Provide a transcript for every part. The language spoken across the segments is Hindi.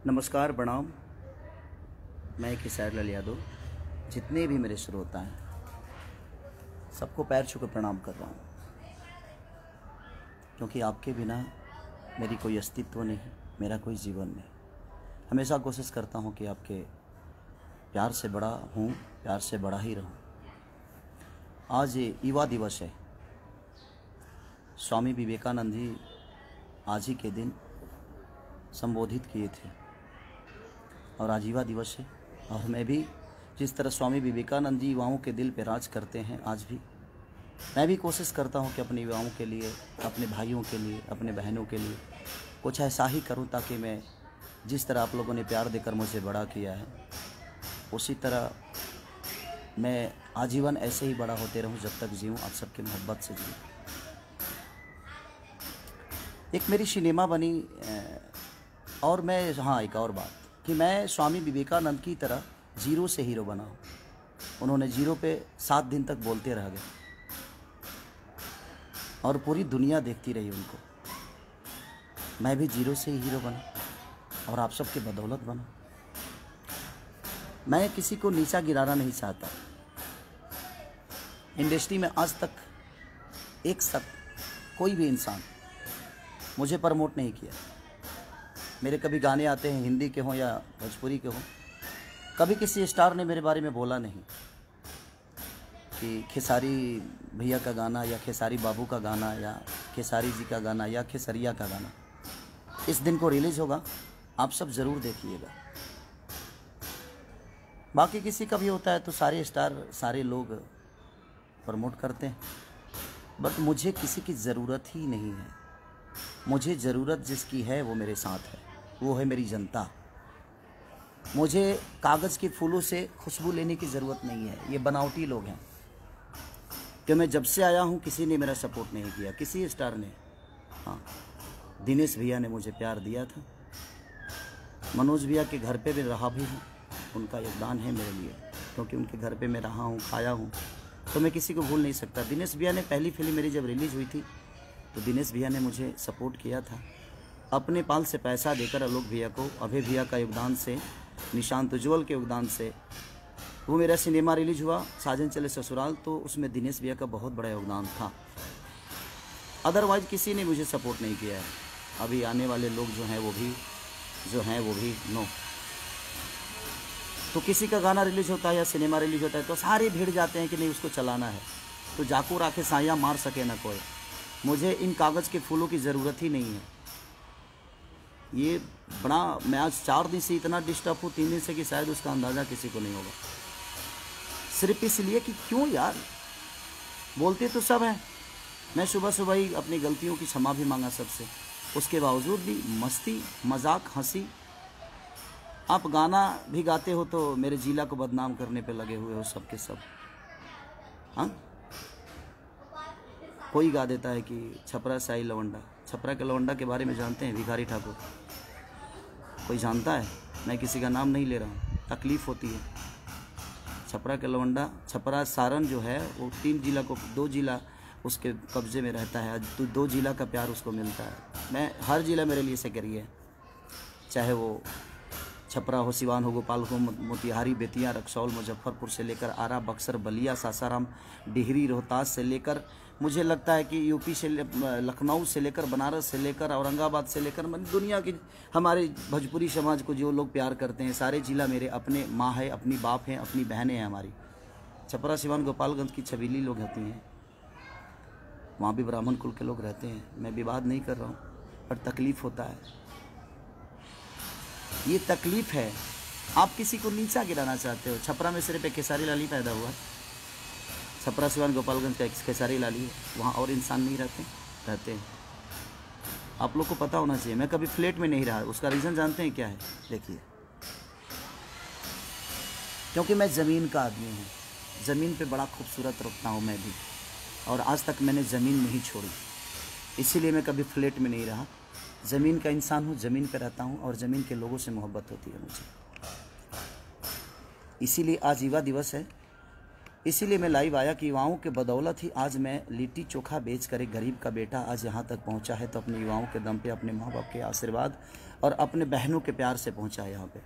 नमस्कार, प्रणाम। मैं खेसारी लाल यादव। जितने भी मेरे श्रोता हैं सबको पैर छू कर प्रणाम कर रहा हूँ, क्योंकि आपके बिना मेरी कोई अस्तित्व नहीं, मेरा कोई जीवन नहीं। हमेशा कोशिश करता हूँ कि आपके प्यार से बड़ा हूँ, प्यार से बड़ा ही रहूँ। आज ये युवा दिवस है। स्वामी विवेकानंद जी आज ही के दिन संबोधित किए थे और आज युवा दिवस है। और मैं भी जिस तरह स्वामी विवेकानंद जी युवाओं के दिल पे राज करते हैं, आज भी मैं भी कोशिश करता हूं कि अपने युवाओं के लिए, अपने भाइयों के लिए, अपने बहनों के लिए कुछ ऐसा ही करूं, ताकि मैं जिस तरह आप लोगों ने प्यार देकर मुझे बड़ा किया है, उसी तरह मैं आजीवन ऐसे ही बड़ा होते रहूं, जब तक जीऊँ, आप सबकी मोहब्बत से जीऊँ। एक मेरी सिनेमा बनी और मैं एक और बात कि मैं स्वामी विवेकानंद की तरह जीरो से हीरो बना हूँ। उन्होंने जीरो पे 7 दिन तक बोलते रह गए और पूरी दुनिया देखती रही उनको। मैं भी जीरो से ही हीरो बना और आप सबके बदौलत बना। मैं किसी को नीचा गिराना नहीं चाहता। इंडस्ट्री में आज तक एक कोई भी इंसान मुझे प्रमोट नहीं किया। मेरे कभी गाने आते हैं, हिंदी के हों या भोजपुरी के हों, कभी किसी स्टार ने मेरे बारे में बोला नहीं कि खेसारी भैया का गाना या खेसारी बाबू का गाना या खेसारी जी का गाना या खेसरिया का गाना इस दिन को रिलीज़ होगा, आप सब ज़रूर देखिएगा। बाकी किसी का भी होता है तो सारे स्टार, सारे लोग प्रमोट करते हैं, बट मुझे किसी की ज़रूरत ही नहीं है। मुझे ज़रूरत जिसकी है वो मेरे साथ है, वो है मेरी जनता। मुझे कागज़ के फूलों से खुशबू लेने की ज़रूरत नहीं है। ये बनावटी लोग हैं कि मैं जब से आया हूँ किसी ने मेरा सपोर्ट नहीं किया, किसी स्टार ने। हाँ, दिनेश भैया ने मुझे प्यार दिया था, मनोज भैया के घर पे भी रहा भी हूँ, उनका योगदान है मेरे लिए, क्योंकि उनके घर पे मैं रहा हूँ, खाया हूँ, तो मैं किसी को भूल नहीं सकता। दिनेश भैया ने पहली फिल्म मेरी जब रिलीज़ हुई थी तो दिनेश भैया ने मुझे सपोर्ट किया था, अपने पाल से पैसा देकर। आलोक भैया को, अभय भैया का योगदान से, निशांत उज्ज्वल के योगदान से वो मेरा सिनेमा रिलीज हुआ, साजन चले ससुराल, तो उसमें दिनेश भैया का बहुत बड़ा योगदान था। अदरवाइज किसी ने मुझे सपोर्ट नहीं किया है। अभी आने वाले लोग जो हैं वो भी नो। तो किसी का गाना रिलीज होता है या सिनेमा रिलीज होता है तो सारे भिड़ जाते हैं कि नहीं उसको चलाना है, तो जाको राखे साया मार सके ना कोई। मुझे इन कागज़ के फूलों की ज़रूरत ही नहीं है। ये बड़ा, मैं आज 4 दिन से इतना डिस्टर्ब हूँ, 3 दिन से, कि शायद उसका अंदाज़ा किसी को नहीं होगा। सिर्फ इसलिए कि क्यों यार, बोलते तो सब हैं। मैं सुबह सुबह ही अपनी गलतियों की क्षमा भी मांगा सबसे, उसके बावजूद भी मस्ती, मजाक, हंसी। आप गाना भी गाते हो तो मेरे जिला को बदनाम करने पे लगे हुए हो सब के सब। हाँ, कोई गा देता है कि छपरा साई लवंडा। छपरा के लवंडा के बारे में जानते हैं भिखारी ठाकुर? कोई जानता है? मैं किसी का नाम नहीं ले रहा हूँ, तकलीफ़ होती है। छपरा के लवंडा, छपरा सारण जो है वो 3 जिला को, 2 जिला उसके कब्जे में रहता है, तो 2 जिला का प्यार उसको मिलता है। मैं हर जिला मेरे लिए सेक्रेटरी है, चाहे वो छपरा हो, सिवान हो, गोपालगंज हो, मोतिहारी, बेतिया, रक्सौल, मुजफ्फरपुर से लेकर आरा, बक्सर, बलिया, सासाराम, डिहरी, रोहतास से लेकर, मुझे लगता है कि यूपी से, लखनऊ से लेकर, बनारस से लेकर, औरंगाबाद से लेकर, दुनिया की हमारे भोजपुरी समाज को जो लोग प्यार करते हैं, सारे जिला मेरे अपने माँ है, अपनी बाप हैं, अपनी बहनें हैं हमारी। छपरा, सिवान, गोपालगंज की छबीली लोग होती हैं, वहाँ भी ब्राह्मण कुल के लोग रहते हैं। मैं विवाद नहीं कर रहा हूँ, पर तकलीफ़ होता है। ये तकलीफ़ है। आप किसी को नीचा गिराना चाहते हो। छपरा में सिर्फ एक खेसारी लाल ही पैदा हुआ है। छपरा, सिवान, गोपालगंज का एक खेसारी लाल ही है, वहाँ और इंसान नहीं रहते हैं। आप लोग को पता होना चाहिए। मैं कभी फ्लैट में नहीं रहा, उसका रीज़न जानते हैं क्या है? देखिए, क्योंकि मैं ज़मीन का आदमी हूँ, ज़मीन पे बड़ा खूबसूरत रखता हूँ मैं भी, और आज तक मैंने ज़मीन नहीं छोड़ी, इसीलिए मैं कभी फ्लैट में नहीं रहा। ज़मीन का इंसान हूँ, ज़मीन पे रहता हूँ, और ज़मीन के लोगों से मोहब्बत होती है मुझे। इसीलिए आज युवा दिवस है। इसीलिए मैं लाइव आया कि युवाओं के बदौलत ही आज मैं लिट्टी चोखा बेच कर एक गरीब का बेटा आज यहाँ तक पहुँचा है, तो अपने युवाओं के दम पे, अपने माँ बाप के आशीर्वाद और अपने बहनों के प्यार से पहुँचा है यहाँ पे।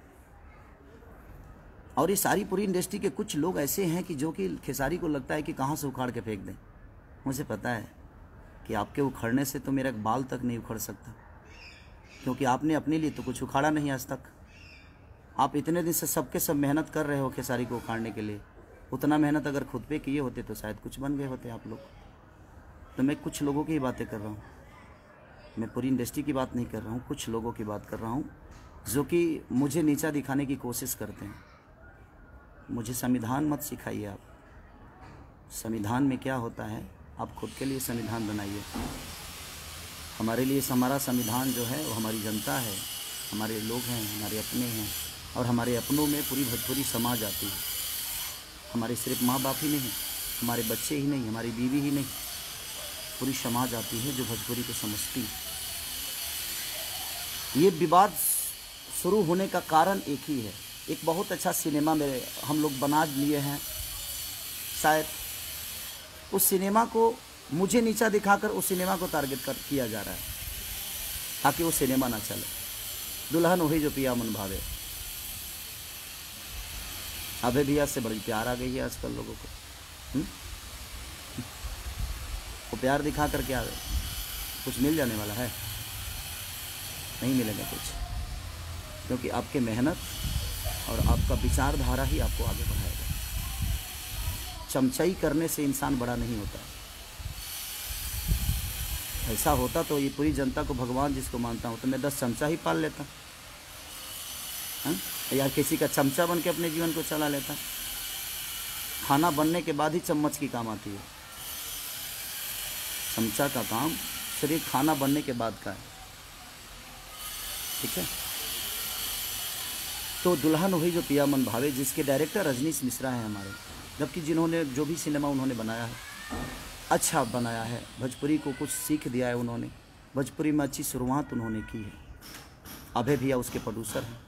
और ये सारी पूरी इंडस्ट्री के कुछ लोग ऐसे हैं कि जो कि खेसारी को लगता है कि कहाँ से उखाड़ के फेंक दें। मुझे पता है कि आपके उखड़ने से तो मेरा बाल तक नहीं उखड़ सकता, क्योंकि आपने अपने लिए तो कुछ उखाड़ा नहीं आज तक। आप इतने दिन से सबके सब मेहनत कर रहे हो खेसारी को उखाड़ने के लिए, उतना मेहनत अगर खुद पे किए होते तो शायद कुछ बन गए होते आप लोग। तो मैं कुछ लोगों की ही बातें कर रहा हूँ, मैं पूरी इंडस्ट्री की बात नहीं कर रहा हूँ, कुछ लोगों की बात कर रहा हूँ जो कि मुझे नीचा दिखाने की कोशिश करते हैं। मुझे संविधान मत सिखाइए आप, संविधान में क्या होता है आप खुद के लिए संविधान बनाइए। हमारे लिए हमारा संविधान जो है वो हमारी जनता है, हमारे लोग हैं, हमारे अपने हैं, और हमारे अपनों में पूरी भोजपुरी समाज आती है। हमारे सिर्फ माँ बाप ही नहीं, हमारे बच्चे ही नहीं, हमारी बीवी ही नहीं, पूरी समाज आती है जो भोजपुरी को समझती है। ये विवाद शुरू होने का कारण एक ही है, एक बहुत अच्छा सिनेमा में हम लोग बना लिए हैं, शायद उस सिनेमा को मुझे नीचा दिखाकर उस सिनेमा को टारगेट किया जा रहा है ताकि वो सिनेमा ना चले। दुल्हन वही जो पिया मन भावे, अभय भैया से बड़ी प्यार आ गई है आजकल लोगों को। वो प्यार दिखा कर क्या कुछ मिल जाने वाला है? नहीं मिलेगा कुछ, क्योंकि आपके मेहनत और आपका विचारधारा ही आपको आगे बढ़ाएगा। चमचाई करने से इंसान बड़ा नहीं होता। ऐसा होता तो ये पूरी जनता को भगवान जिसको मानता हूँ तो मैं 10 चमचा ही पाल लेता, या किसी का चमचा बन के अपने जीवन को चला लेता। खाना बनने के बाद ही चम्मच की काम आती है, चमचा का काम सिर्फ खाना बनने के बाद का है, ठीक है। तो दुल्हन वही जो पिया मन भावे, जिसके डायरेक्टर रजनीश मिश्रा हैं हमारे, जबकि जिन्होंने जो भी सिनेमा उन्होंने बनाया है अच्छा बनाया है, भोजपुरी को कुछ सीख दिया है उन्होंने, भोजपुरी में अच्छी शुरुआत उन्होंने की है। अभय भैया उसके प्रोड्यूसर हैं,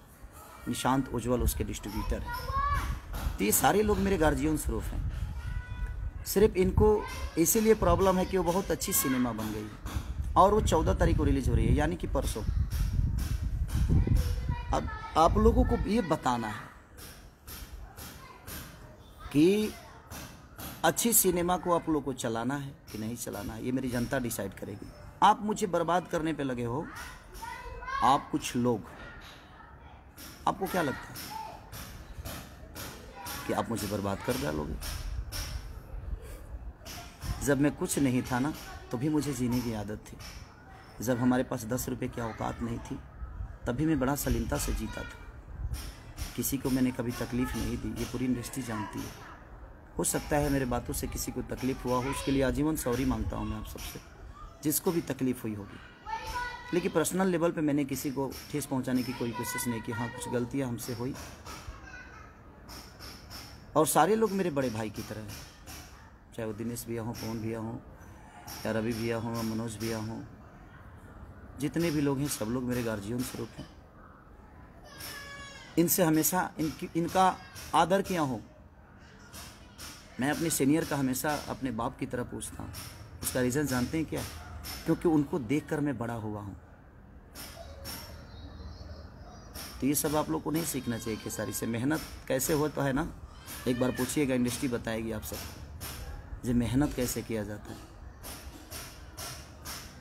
निशांत उज्ज्वल उसके डिस्ट्रीब्यूटर हैं। तो ये सारे लोग मेरे गार्जियन स्वरूप हैं। सिर्फ इनको इसीलिए प्रॉब्लम है कि वो बहुत अच्छी सिनेमा बन गई है और वो 14 तारीख को रिलीज हो रही है, यानी कि परसों। अब आप लोगों को ये बताना है कि अच्छी सिनेमा को आप लोगों को चलाना है कि नहीं चलाना है, ये मेरी जनता डिसाइड करेगी। आप मुझे बर्बाद करने पे लगे हो, आप कुछ लोग, आपको क्या लगता है कि आप मुझे बर्बाद कर डालोगे? जब मैं कुछ नहीं था ना, तो भी मुझे जीने की आदत थी। जब हमारे पास 10 रुपए की औकात नहीं थी, तभी मैं बड़ा सलीमता से जीता था। किसी को मैंने कभी तकलीफ़ नहीं दी, ये पूरी इंडस्ट्री जानती है। हो सकता है मेरे बातों से किसी को तकलीफ़ हुआ हो, उसके लिए आजीवन सॉरी मांगता हूँ मैं आप सबसे, जिसको भी तकलीफ़ हुई होगी। लेकिन पर्सनल लेवल पे मैंने किसी को ठेस पहुंचाने की कोई कोशिश नहीं की। हाँ, कुछ गलतियां हमसे हुई, और सारे लोग मेरे बड़े भाई की तरह हैं, चाहे वो दिनेश भैया हों, पवन भैया हों, या रवि भैया हों, मनोज भैया हों, जितने भी लोग हैं सब लोग मेरे गार्जियन स्वरूप हैं। इनसे हमेशा इनका आदर किया हो। मैं अपने सीनियर का हमेशा अपने बाप की तरह पूछता हूँ। उसका रीज़न जानते हैं क्या? क्योंकि उनको देखकर मैं बड़ा हुआ हूँ। तो ये सब आप लोग को नहीं सीखना चाहिए खेसारी से। मेहनत कैसे हो तो है ना, एक बार पूछिएगा, इंडस्ट्री बताएगी आप सबको जो मेहनत कैसे किया जाता है।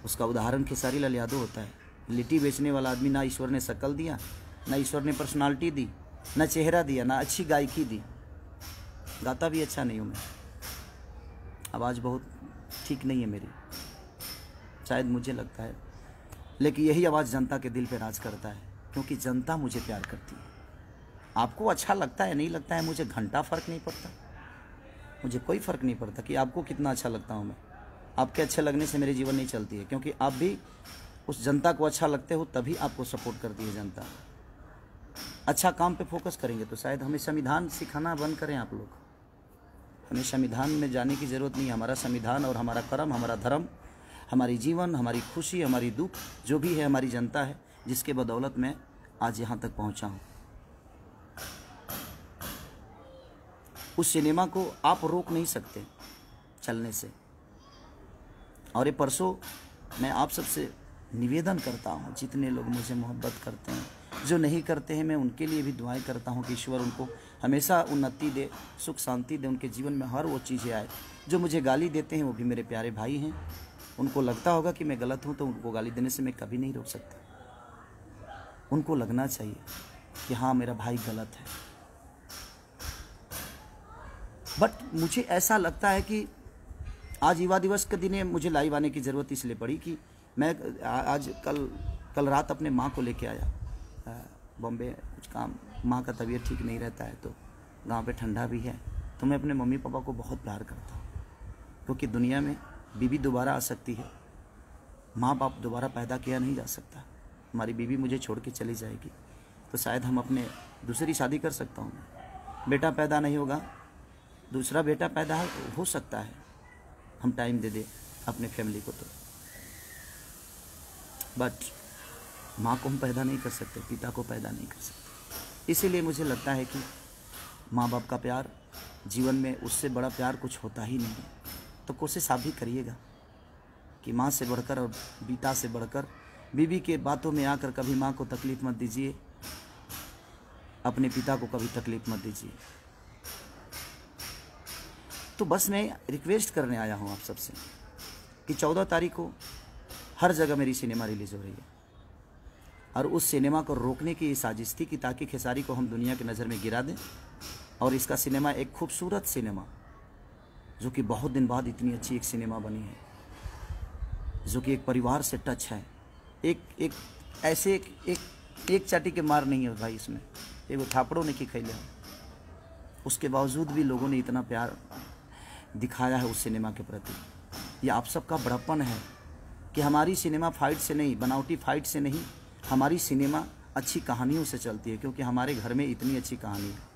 उसका उदाहरण खेसारी लाल यादव होता है। लिट्टी बेचने वाला आदमी, ना ईश्वर ने शक्ल दिया, ना ईश्वर ने पर्सनालिटी दी, ना चेहरा दिया, ना अच्छी गायकी दी। गाता भी अच्छा नहीं हूँ मैं, आवाज़ बहुत ठीक नहीं है मेरी, शायद मुझे लगता है, लेकिन यही आवाज़ जनता के दिल पे राज करता है, क्योंकि जनता मुझे प्यार करती है। आपको अच्छा लगता है नहीं लगता है, मुझे घंटा फ़र्क नहीं पड़ता, मुझे कोई फ़र्क नहीं पड़ता कि आपको कितना अच्छा लगता हूँ मैं। आपके अच्छे लगने से मेरे जीवन नहीं चलती है, क्योंकि आप भी उस जनता को अच्छा लगते हो, तभी आपको सपोर्ट करती है जनता। अच्छा काम पे फोकस करेंगे तो शायद हमें संविधान सिखाना बंद करें आप लोग। हमें संविधान में जाने की ज़रूरत नहीं है। हमारा संविधान और हमारा कर्म, हमारा धर्म, हमारी जीवन, हमारी खुशी, हमारी दुख, जो भी है हमारी जनता है, जिसके बदौलत मैं आज यहाँ तक पहुँचा हूँ। उस सिनेमा को आप रोक नहीं सकते चलने से। और ये परसों मैं आप सबसे निवेदन करता हूँ, जितने लोग मुझे मोहब्बत करते हैं, जो नहीं करते हैं, मैं उनके लिए भी दुआएं करता हूँ कि ईश्वर उनको हमेशा उन्नति दे, सुख शांति दे, उनके जीवन में हर वो चीज़ें आए। जो मुझे गाली देते हैं वो भी मेरे प्यारे भाई हैं, उनको लगता होगा कि मैं गलत हूँ, तो उनको गाली देने से मैं कभी नहीं रोक सकता। उनको लगना चाहिए कि हाँ मेरा भाई गलत है। बट मुझे ऐसा लगता है कि आज युवा दिवस के दिन मुझे लाइव आने की ज़रूरत इसलिए पड़ी कि मैं आज कल रात अपने माँ को लेके आया बॉम्बे, कुछ काम, माँ का तबीयत ठीक नहीं रहता है, तो गांव पे ठंडा भी है। तो मैं अपने मम्मी पापा को बहुत प्यार करता हूँ, क्योंकि दुनिया में बीवी दोबारा आ सकती है, माँ बाप दोबारा पैदा किया नहीं जा सकता। हमारी बीवी मुझे छोड़ के चली जाएगी तो शायद हम अपने दूसरी शादी कर सकता हूँ, बेटा पैदा नहीं होगा, दूसरा बेटा पैदा हो सकता है, हम टाइम दे दे अपने फैमिली को। तो बट माँ को हम पैदा नहीं कर सकते, पिता को पैदा नहीं कर सकते। इसीलिए मुझे लगता है कि माँ बाप का प्यार जीवन में, उससे बड़ा प्यार कुछ होता ही नहीं है। तो कोशिश आप भी करिएगा कि माँ से बढ़कर और पिता से बढ़कर बीवी के बातों में आकर कभी माँ को तकलीफ़ मत दीजिए, अपने पिता को कभी तकलीफ़ मत दीजिए। तो बस मैं रिक्वेस्ट करने आया हूँ आप सबसे कि 14 तारीख को हर जगह मेरी सिनेमा रिलीज़ हो रही है, और उस सिनेमा को रोकने की साजिश थी कि ताकि खेसारी को हम दुनिया की नज़र में गिरा दें। और इसका सिनेमा एक खूबसूरत सिनेमा, जो कि बहुत दिन बाद इतनी अच्छी एक सिनेमा बनी है, जो कि एक परिवार से टच है। एक ऐसे एक चाटी के मार नहीं है भाई इसमें, एक थापड़ों ने की खैले, उसके बावजूद भी लोगों ने इतना प्यार दिखाया है उस सिनेमा के प्रति। ये आप सबका बड़प्पन है कि हमारी सिनेमा फाइट से नहीं, बनावटी फाइट से नहीं, हमारी सिनेमा अच्छी कहानियों से चलती है, क्योंकि हमारे घर में इतनी अच्छी कहानी है।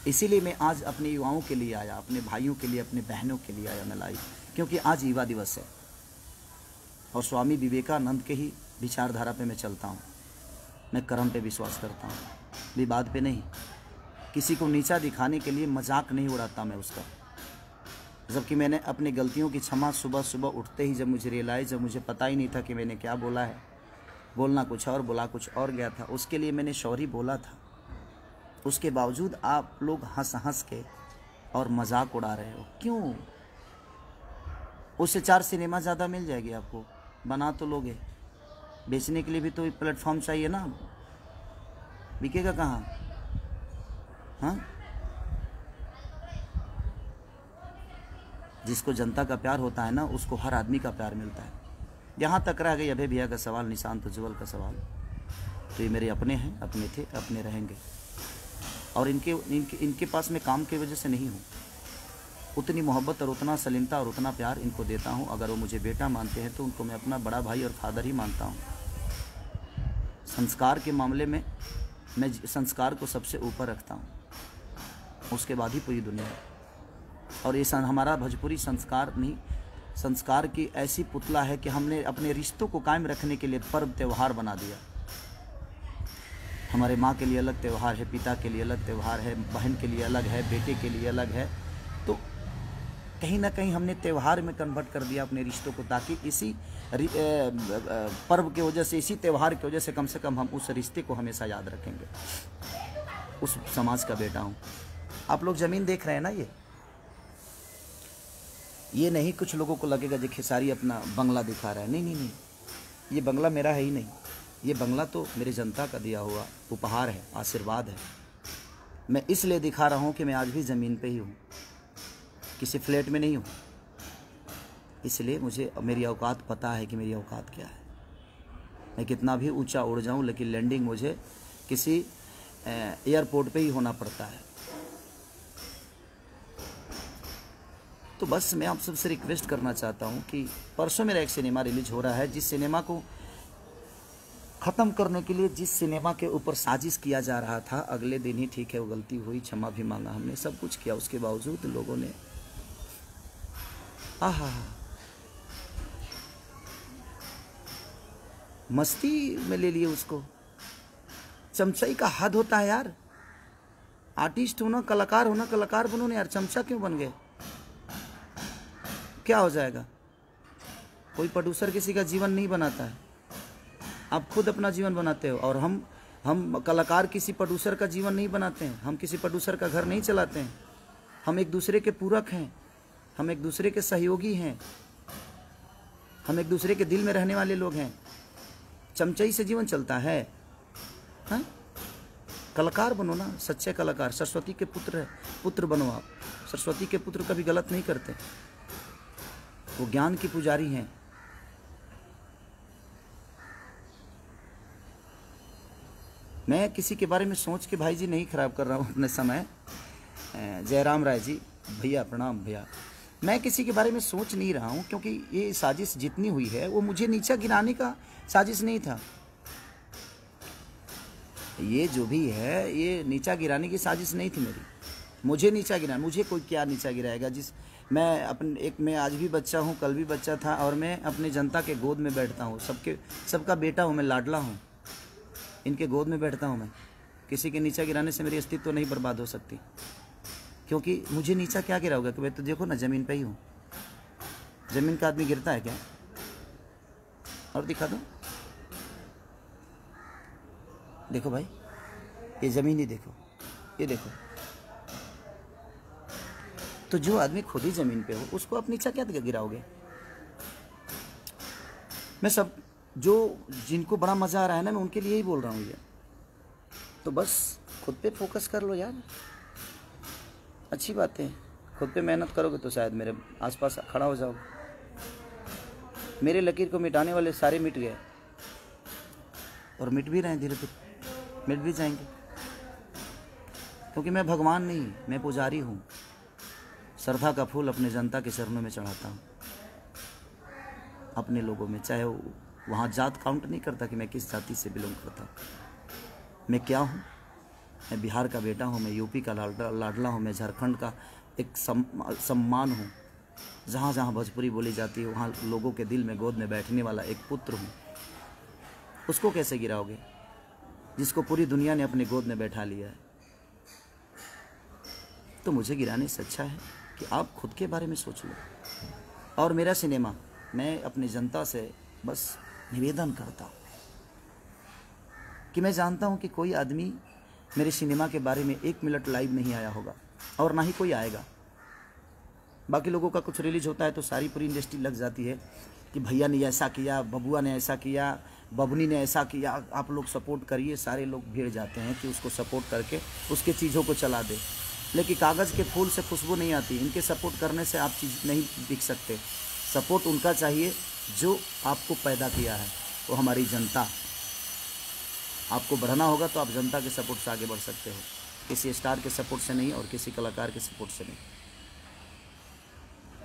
इसीलिए मैं आज अपने युवाओं के लिए आया, अपने भाइयों के लिए, अपने बहनों के लिए आया मैं लाइव, क्योंकि आज युवा दिवस है और स्वामी विवेकानंद के ही विचारधारा पे मैं चलता हूँ। मैं कर्म पे विश्वास करता हूँ, विवाद पे नहीं। किसी को नीचा दिखाने के लिए मजाक नहीं उड़ाता मैं उसका। जबकि मैंने अपनी गलतियों की क्षमा सुबह सुबह उठते ही, जब मुझे रियलाइज़, जब मुझे पता ही नहीं था कि मैंने क्या बोला है, बोलना कुछ और, बोला कुछ और गया था, उसके लिए मैंने सॉरी बोला था। उसके बावजूद आप लोग हंस हंस के और मजाक उड़ा रहे हो, क्यों? उससे 4 सिनेमा ज़्यादा मिल जाएगी आपको, बना तो लोगे, बेचने के लिए भी तो प्लेटफॉर्म चाहिए ना, बिकेगा कहाँ? हाँ, जिसको जनता का प्यार होता है ना, उसको हर आदमी का प्यार मिलता है। यहाँ तक रह गई अभय भैया का सवाल, निशांत उज्ज्वल का सवाल, तो ये मेरे अपने हैं, अपने थे, अपने रहेंगे। और इनके पास मैं काम की वजह से नहीं हूँ, उतनी मोहब्बत और उतना सलीमता और उतना प्यार इनको देता हूँ। अगर वो मुझे बेटा मानते हैं तो उनको मैं अपना बड़ा भाई और फादर ही मानता हूँ। संस्कार के मामले में मैं संस्कार को सबसे ऊपर रखता हूँ, उसके बाद ही पूरी दुनिया। और ये हमारा भोजपुरी संस्कार नहीं, संस्कार की ऐसी पुतला है कि हमने अपने रिश्तों को कायम रखने के लिए पर्व त्यौहार बना दिया। हमारे माँ के लिए अलग त्यौहार है, पिता के लिए अलग त्यौहार है, बहन के लिए अलग है, बेटे के लिए अलग है। तो कहीं ना कहीं हमने त्यौहार में कन्वर्ट कर दिया अपने रिश्तों को, ताकि इसी पर्व की वजह से, इसी त्यौहार की वजह से कम हम उस रिश्ते को हमेशा याद रखेंगे। उस समाज का बेटा हूँ। आप लोग ज़मीन देख रहे हैं ना, ये नहीं कुछ लोगों को लगेगा जो खेसारी अपना बंगला दिखा रहा है। नहीं नहीं नहीं, ये बंगला मेरा है ही नहीं, ये बंगला तो मेरे जनता का दिया हुआ उपहार है, आशीर्वाद है। मैं इसलिए दिखा रहा हूँ कि मैं आज भी ज़मीन पे ही हूँ, किसी फ्लैट में नहीं हूँ। इसलिए मुझे मेरी औकात पता है कि मेरी औकात क्या है। मैं कितना भी ऊंचा उड़ जाऊँ, लेकिन लैंडिंग मुझे किसी एयरपोर्ट पे ही होना पड़ता है। तो बस मैं आप सबसे रिक्वेस्ट करना चाहता हूँ कि परसों मेरा एक सिनेमा रिलीज हो रहा है, जिस सिनेमा को ख़त्म करने के लिए, जिस सिनेमा के ऊपर साजिश किया जा रहा था, अगले दिन ही, ठीक है वो गलती हुई, क्षमा भी मांगा हमने, सब कुछ किया, उसके बावजूद लोगों ने मस्ती में ले लिए उसको। चमचाई का हद होता है यार। आर्टिस्ट होना, कलाकार होना, कलाकार बनो ना यार, चमचा क्यों बन गए? क्या हो जाएगा? कोई प्रोड्यूसर किसी का जीवन नहीं बनाता है, आप खुद अपना जीवन बनाते हो। और हम कलाकार किसी प्रोड्यूसर का जीवन नहीं बनाते हैं, हम किसी प्रोड्यूसर का घर नहीं चलाते हैं। हम एक दूसरे के पूरक हैं, हम एक दूसरे के सहयोगी हैं, हम एक दूसरे के दिल में रहने वाले लोग हैं। चमचाई से जीवन चलता है? हाँ, कलाकार बनो ना, सच्चे कलाकार। सरस्वती के पुत्र बनो आप। सरस्वती के पुत्र कभी गलत नहीं करते, वो ज्ञान की पुजारी हैं। मैं किसी के बारे में सोच के भाई जी नहीं खराब कर रहा हूँ अपने समय। जयराम राय जी, भैया प्रणाम भैया। मैं किसी के बारे में सोच नहीं रहा हूँ, क्योंकि ये साजिश जितनी हुई है वो मुझे नीचा गिराने का साजिश नहीं था। ये जो भी है ये नीचा गिराने की साजिश नहीं थी मेरी। मुझे नीचा गिराना, मुझे कोई क्या नीचा गिराएगा? मैं आज भी बच्चा हूँ, कल भी बच्चा था, और मैं अपने जनता के गोद में बैठता हूँ। सबका बेटा हूँ मैं, लाडला हूँ, इनके गोद में बैठता हूँ मैं। किसी के नीचा गिराने से मेरी अस्तित्व तो नहीं बर्बाद हो सकती, क्योंकि मुझे नीचा क्या गिराओगे? कि भाई तो देखो ना, ज़मीन पे ही हूँ। ज़मीन का आदमी गिरता है क्या? और दिखा दो, देखो भाई, ये ज़मीन ही देखो, ये देखो। तो जो आदमी खुद ही ज़मीन पे हो उसको आप नीचा क्या गिराओगे? मैं सब जिनको बड़ा मज़ा आ रहा है ना, मैं उनके लिए ही बोल रहा हूँ ये। तो बस खुद पे फोकस कर लो यार, अच्छी बात है। खुद पे मेहनत करोगे तो शायद मेरे आसपास खड़ा हो जाओगे। मेरे लकीर को मिटाने वाले सारे मिट गए, और मिट भी रहे हैं, धीरे धीरे मिट भी जाएंगे। क्योंकि मैं भगवान नहीं, मैं पुजारी हूँ। श्रद्धा का फूल अपने जनता के चरणों में चढ़ाता हूँ, अपने लोगों में। चाहे वहाँ जात काउंट नहीं करता कि मैं किस जाति से बिलोंग करता हूँ। मैं क्या हूँ? मैं बिहार का बेटा हूँ, मैं यूपी का लाडला हूँ, मैं झारखंड का एक सम्मान हूँ। जहाँ जहाँ भोजपुरी बोली जाती है वहाँ लोगों के दिल में गोद में बैठने वाला एक पुत्र हूँ। उसको कैसे गिराओगे जिसको पूरी दुनिया ने अपने गोद में बैठा लिया है? तो मुझे गिराने से अच्छा है कि आप खुद के बारे में सोच लो। और मेरा सिनेमा, मैं अपनी जनता से बस निवेदन करता हूँ कि मैं जानता हूँ कि कोई आदमी मेरे सिनेमा के बारे में 1 मिनट लाइव नहीं आया होगा, और ना ही कोई आएगा। बाकी लोगों का कुछ रिलीज होता है तो सारी पूरी इंडस्ट्री लग जाती है कि भैया ने ऐसा किया, बबुआ ने ऐसा किया, बबनी ने ऐसा किया, आप लोग सपोर्ट करिए। सारे लोग भीड़ जाते हैं कि उसको सपोर्ट करके उसके चीज़ों को चला दे। लेकिन कागज़ के फूल से खुशबू नहीं आती। इनके सपोर्ट करने से आप चीज़ नहीं दिख सकते। सपोर्ट उनका चाहिए जो आपको पैदा किया है, वो हमारी जनता। आपको बढ़ना होगा तो आप जनता के सपोर्ट से आगे बढ़ सकते हो, किसी स्टार के सपोर्ट से नहीं और किसी कलाकार के सपोर्ट से नहीं।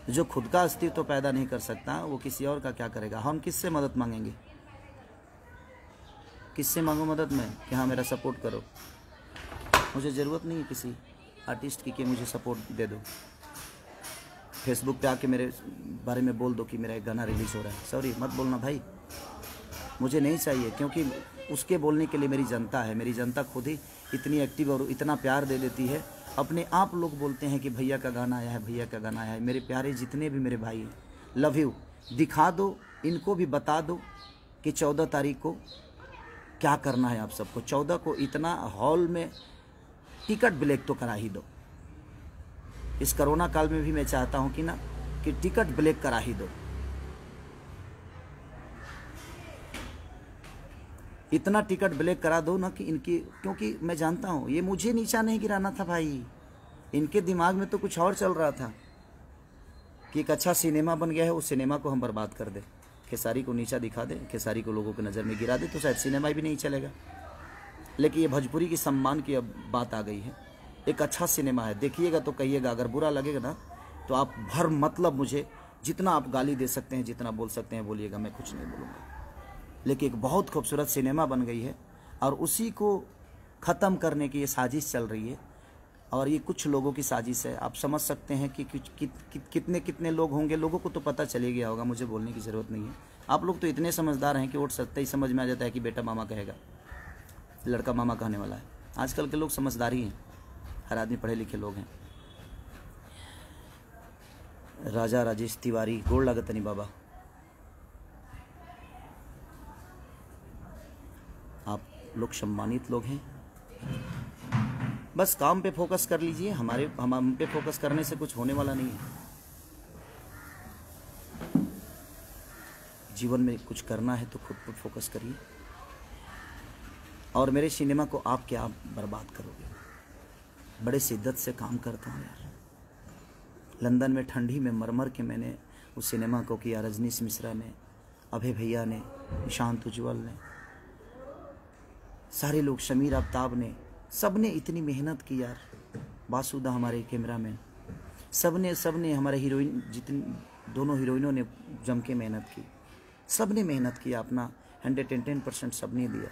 जो खुद का अस्तित्व तो पैदा नहीं कर सकता वो किसी और का क्या करेगा? हम किससे मदद मांगेंगे? किससे मांगो मदद मैं कि हाँ मेरा सपोर्ट करो? मुझे ज़रूरत नहीं है किसी आर्टिस्ट की कि मुझे सपोर्ट दे दो। फेसबुक पे आके मेरे बारे में बोल दो कि मेरा एक गाना रिलीज़ हो रहा है। सॉरी, मत बोलना भाई, मुझे नहीं चाहिए। क्योंकि उसके बोलने के लिए मेरी जनता है। मेरी जनता खुद ही इतनी एक्टिव और इतना प्यार दे देती है। अपने आप लोग बोलते हैं कि भैया का गाना आया है, भैया का गाना आया है। मेरे प्यारे जितने भी मेरे भाई हैं, लव यू। दिखा दो, इनको भी बता दो कि 14 तारीख को क्या करना है आप सबको। 14 को इतना हॉल में टिकट ब्लैक तो करा ही दो। इस कोरोना काल में भी मैं चाहता हूं कि टिकट ब्लैक करा ही दो। इतना टिकट ब्लैक करा दो ना कि इनकी, क्योंकि मैं जानता हूं ये मुझे नीचा नहीं गिराना था भाई। इनके दिमाग में तो कुछ और चल रहा था कि एक अच्छा सिनेमा बन गया है, उस सिनेमा को हम बर्बाद कर दें, खेसारी को नीचा दिखा दें, खेसारी को लोगों की नज़र में गिरा दे, तो शायद सिनेमा भी नहीं चलेगा। लेकिन ये भोजपुरी की सम्मान की अब बात आ गई है। एक अच्छा सिनेमा है, देखिएगा तो कहिएगा। अगर बुरा लगेगा ना तो आप भर मतलब मुझे जितना आप गाली दे सकते हैं, जितना बोल सकते हैं बोलिएगा, मैं कुछ नहीं बोलूँगा। लेकिन एक बहुत खूबसूरत सिनेमा बन गई है और उसी को ख़त्म करने की ये साजिश चल रही है। और ये कुछ लोगों की साजिश है। आप समझ सकते हैं कि कितने कितने लोग होंगे। लोगों को तो पता चले गया होगा, मुझे बोलने की ज़रूरत नहीं है। आप लोग तो इतने समझदार हैं कि वोट सत्ता ही समझ में आ जाता है कि बेटा मामा कहेगा, लड़का मामा कहने वाला है। आजकल के लोग समझदारी हैं। हर आदमी पढ़े लिखे लोग हैं। राजा राजेश तिवारी, गोड़ लागतनी बाबा, आप लोग सम्मानित लोग हैं। बस काम पे फोकस कर लीजिए, हम पे फोकस करने से कुछ होने वाला नहीं है। जीवन में कुछ करना है तो खुद पर फोकस करिए। और मेरे सिनेमा को आप क्या बर्बाद करोगे? बड़े शिद्दत से काम करता हूँ यार। लंदन में ठंडी में मर के मैंने उस सिनेमा को किया। रजनीश मिश्रा ने, अभय भैया ने, निशांत उज्ज्वल ने, सारे लोग, शमीर आफ्ताब ने, सब ने इतनी मेहनत की यार। बासुदा हमारे कैमरामैन, सब ने हमारे हीरोइन, जितनी दोनों हीरोइनों ने जम के मेहनत की। सब ने मेहनत किया, अपना 110% सब ने दिया।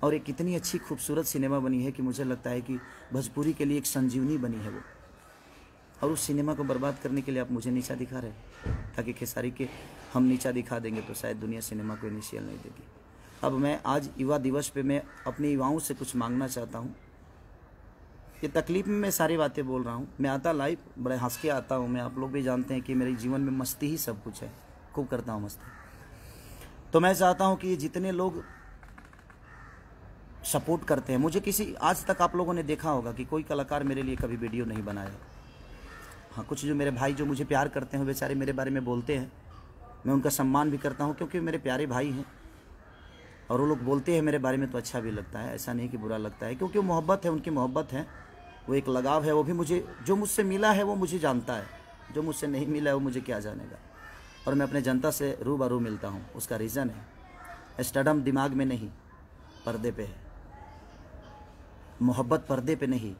और एक इतनी अच्छी खूबसूरत सिनेमा बनी है कि मुझे लगता है कि भोजपुरी के लिए एक संजीवनी बनी है वो। और उस सिनेमा को बर्बाद करने के लिए आप मुझे नीचा दिखा रहे हैं, ताकि खेसारी के हम नीचा दिखा देंगे तो शायद दुनिया सिनेमा को इनिशियल नहीं देगी। अब मैं आज युवा दिवस पे मैं अपने युवाओं से कुछ मांगना चाहता हूँ। ये तकलीफ में मैं सारी बातें बोल रहा हूँ। मैं आता लाइव बड़े हंस के आता हूँ। मैं, आप लोग भी जानते हैं कि मेरे जीवन में मस्ती ही सब कुछ है, खूब करता हूँ मस्ती। तो मैं चाहता हूँ कि ये जितने लोग सपोर्ट करते हैं मुझे, किसी आज तक आप लोगों ने देखा होगा कि कोई कलाकार मेरे लिए कभी वीडियो नहीं बनाया। हाँ, कुछ जो मेरे भाई जो मुझे प्यार करते हैं बेचारे मेरे बारे में बोलते हैं, मैं उनका सम्मान भी करता हूँ क्योंकि मेरे प्यारे भाई हैं। और वो लोग बोलते हैं मेरे बारे में तो अच्छा भी लगता है, ऐसा नहीं कि बुरा लगता है, क्योंकि वो मोहब्बत है, उनकी मोहब्बत है, वो एक लगाव है। वो भी मुझे, जो मुझसे मिला है वो मुझे जानता है, जो मुझसे नहीं मिला है वो मुझे क्या जानेगा। और मैं अपने जनता से रूबरू मिलता हूँ, उसका रीज़न है स्टडम दिमाग में नहीं, पर्दे पे है। मोहब्बत पर्दे पे नहीं,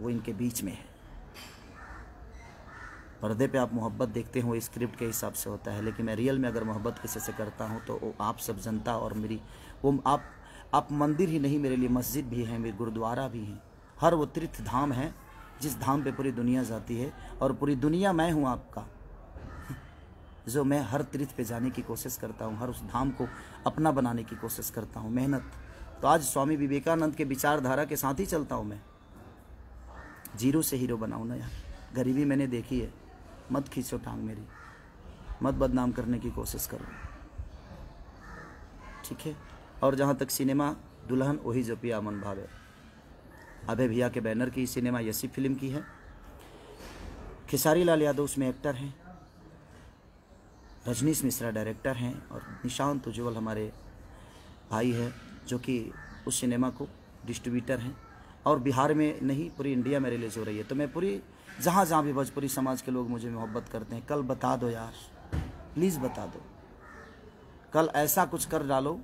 वो इनके बीच में है। पर्दे पे आप मोहब्बत देखते हो स्क्रिप्ट के हिसाब से होता है, लेकिन मैं रियल में अगर मोहब्बत किसी से करता हूँ तो वो आप सब जनता और मेरी, वो आप मंदिर ही नहीं, मेरे लिए मस्जिद भी है, मेरे गुरुद्वारा भी है। हर वो तीर्थ धाम है जिस धाम पे पूरी दुनिया जाती है, और पूरी दुनिया मैं हूँ आपका, जो मैं हर तीर्थ पे जाने की कोशिश करता हूँ, हर उस धाम को अपना बनाने की कोशिश करता हूँ। मेहनत तो आज स्वामी विवेकानंद के विचारधारा के साथ ही चलता हूँ मैं। जीरो से हीरो बनाऊँ ना यार। गरीबी मैंने देखी है, मत खींचो टांग मेरी, मत बदनाम करने की कोशिश करो, ठीक है। और जहाँ तक सिनेमा, दुल्हन वही जो पिया मन भावे, अभय भैया के बैनर की सिनेमा यसी फिल्म की है। खेसारी लाल यादव उसमें एक्टर हैं, रजनीश मिश्रा डायरेक्टर हैं, और निशांत उज्ज्वल हमारे भाई हैं जो कि उस सिनेमा को डिस्ट्रीब्यूटर हैं। और बिहार में नहीं, पूरी इंडिया में रिलीज हो रही है। तो मैं पूरी जहाँ जहाँ भी भोजपुरी समाज के लोग मुझे मोहब्बत करते हैं, कल बता दो यार, प्लीज़ बता दो। कल ऐसा कुछ कर डालो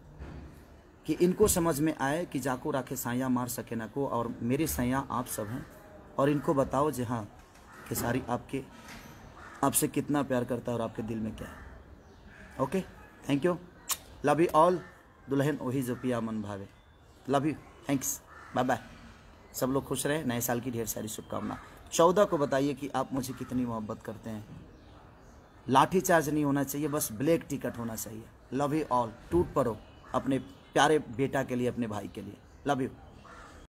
कि इनको समझ में आए कि जाको राखे साया मार सके ना को, और मेरे सैया आप सब हैं। और इनको बताओ जी हाँ, खेसारी आपसे कितना प्यार करता है और आपके दिल में क्या है। Okay, thank you, love you all. दुल्हन वही जो पिया मन भावे, love you, thanks, bye bye. सब लोग खुश रहे, नए साल की ढेर सारी शुभकामना। 14 को बताइए कि आप मुझे कितनी मोहब्बत करते हैं। लाठी चार्ज नहीं होना चाहिए, बस ब्लैक टिकट होना चाहिए। Love you all. टूट पड़ो अपने प्यारे बेटा के लिए, अपने भाई के लिए। Love you.